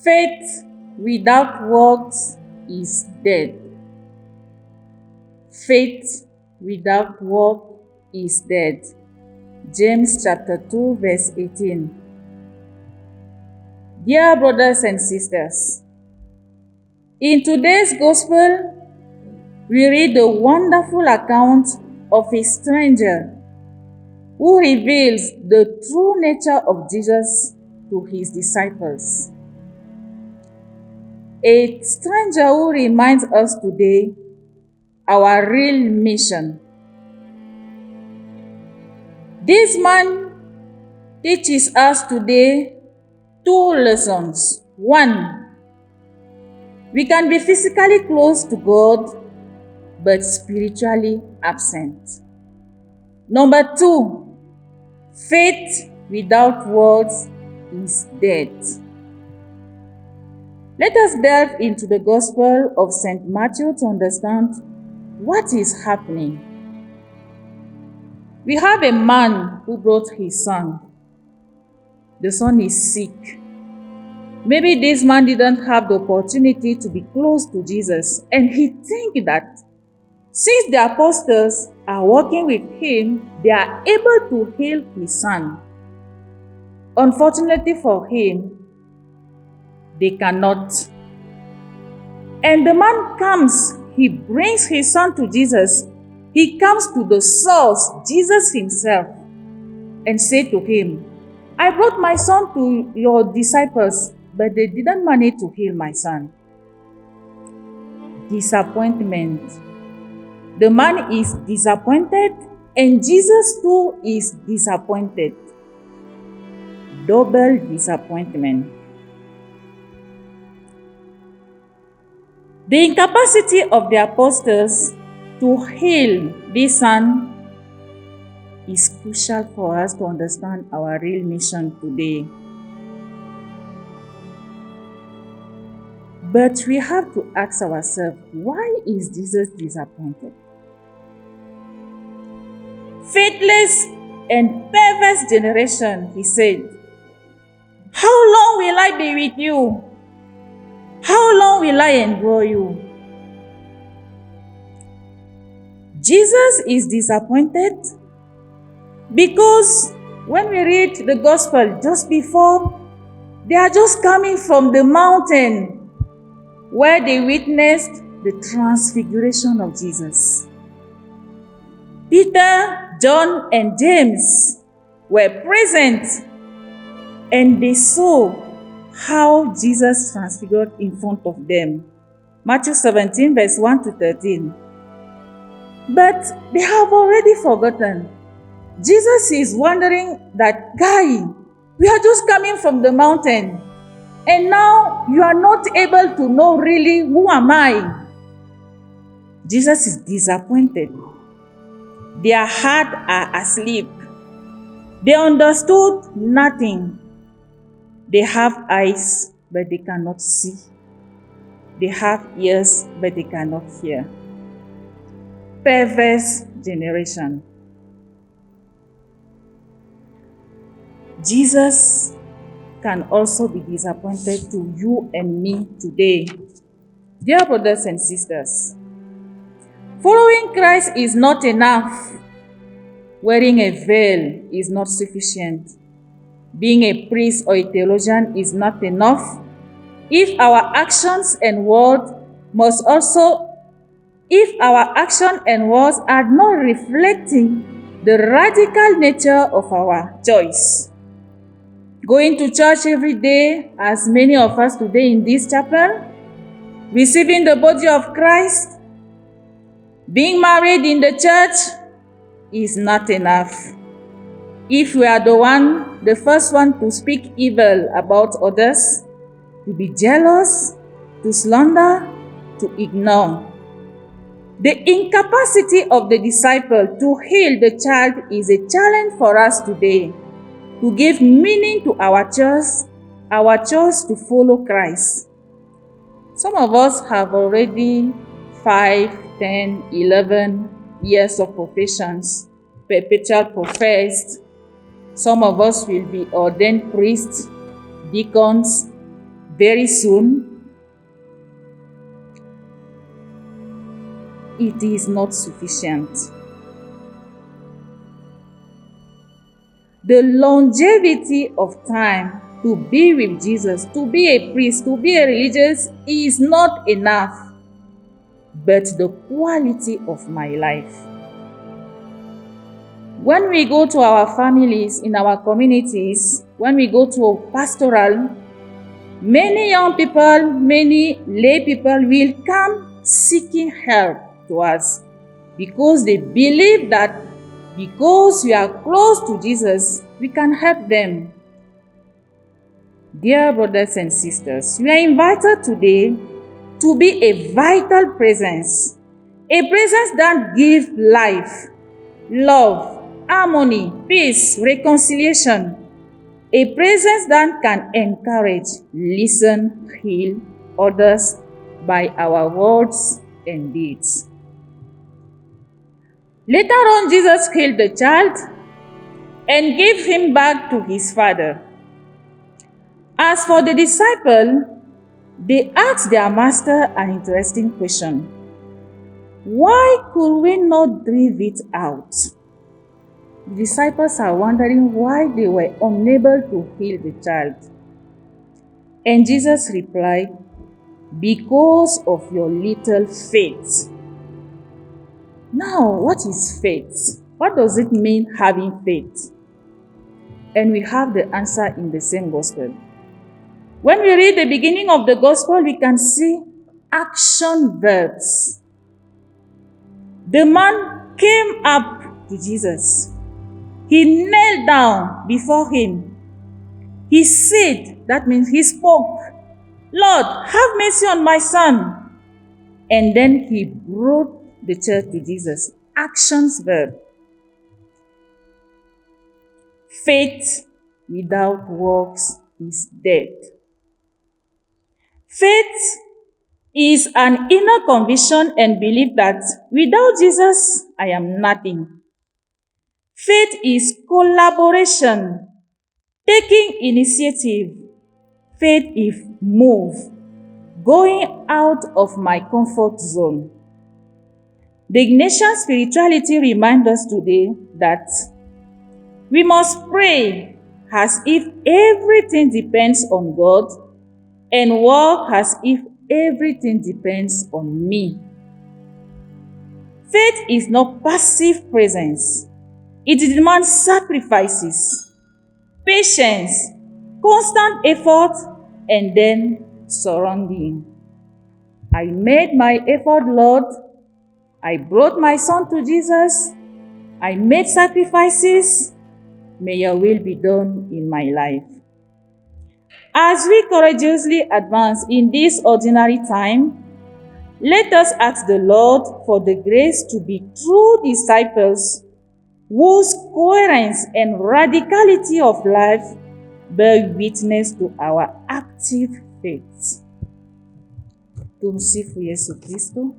Faith without works is dead. Faith without work is dead. James chapter 2 verse 18. Dear brothers and sisters, in today's gospel, we read the wonderful account of a stranger who reveals the true nature of Jesus to his disciples. A stranger who reminds us today our real mission. This man teaches us today two lessons. One, we can be physically close to God, but spiritually absent. Number two, faith without words is dead. Let us delve into the Gospel of St. Matthew to understand what is happening. We have a man who brought his son. The son is sick. Maybe this man didn't have the opportunity to be close to Jesus, and he thinks that since the apostles are working with him, they are able to heal his son. Unfortunately for him, they cannot. And the man comes, he brings his son to Jesus. He comes to the source, Jesus himself, and said to him, I brought my son to your disciples, but they didn't manage to heal my son. Disappointment. The man is disappointed, and Jesus too is disappointed. Double disappointment. The incapacity of the apostles to heal this son is crucial for us to understand our real mission today. But we have to ask ourselves, why is Jesus disappointed? Faithless and perverse generation, he said, how long will I be with you? How long will I endure you? Jesus is disappointed because when we read the gospel just before, they are just coming from the mountain where they witnessed the transfiguration of Jesus. Peter, John, and James were present, and they saw how Jesus transfigured in front of them. Matthew 17 verse 1 to 13. But they have already forgotten. Jesus is wondering that, guy, we are just coming from the mountain, and now you are not able to know really who am I. Jesus is disappointed. Their hearts are asleep. They understood nothing. They have eyes, but they cannot see. They have ears, but they cannot hear. Perverse generation. Jesus can also be disappointed to you and me today. Dear brothers and sisters, following Christ is not enough. Wearing a veil is not sufficient. Being a priest or a theologian is not enough. If our actions and words are not reflecting the radical nature of our choice. Going to church every day, as many of us today in this chapel, receiving the body of Christ, being married in the church is not enough. If we are the first one to speak evil about others, to be jealous, to slander, to ignore. The incapacity of the disciple to heal the child is a challenge for us today, to give meaning to our choice to follow Christ. Some of us have already 5, 10, 11 years of professions, perpetual professed. Some of us will be ordained priests, deacons, very soon, it is not sufficient. The longevity of time to be with Jesus, to be a priest, to be a religious is not enough, but the quality of my life. When we go to our families, in our communities, when we go to a pastoral, many young people, many lay people will come seeking help to us because they believe that because we are close to Jesus, we can help them. Dear brothers and sisters, we are invited today to be a vital presence, a presence that gives life, love, harmony, peace, reconciliation, a presence that can encourage, listen, heal others by our words and deeds. Later on, Jesus healed the child and gave him back to his father. As for the disciple, they asked their master an interesting question. Why could we not drive it out? The disciples are wondering why they were unable to heal the child. And Jesus replied, because of your little faith. Now, what is faith? What does it mean having faith? And we have the answer in the same gospel. When we read the beginning of the gospel, we can see action verbs. The man came up to Jesus. He knelt down before him. He said, that means he spoke, Lord, have mercy on my son. And then he brought the child to Jesus. Actions verb. Faith without works is dead. Faith is an inner conviction and belief that without Jesus, I am nothing. Faith is collaboration, taking initiative. Faith is move, going out of my comfort zone. The Ignatian spirituality reminds us today that we must pray as if everything depends on God and work as if everything depends on me. Faith is not passive presence. It demands sacrifices, patience, constant effort, and then surrendering. I made my effort, Lord. I brought my son to Jesus. I made sacrifices. May your will be done in my life. As we courageously advance in this ordinary time, let us ask the Lord for the grace to be true disciples whose coherence and radicality of life bear witness to our active faith. Tumsifu Yesu Kristo.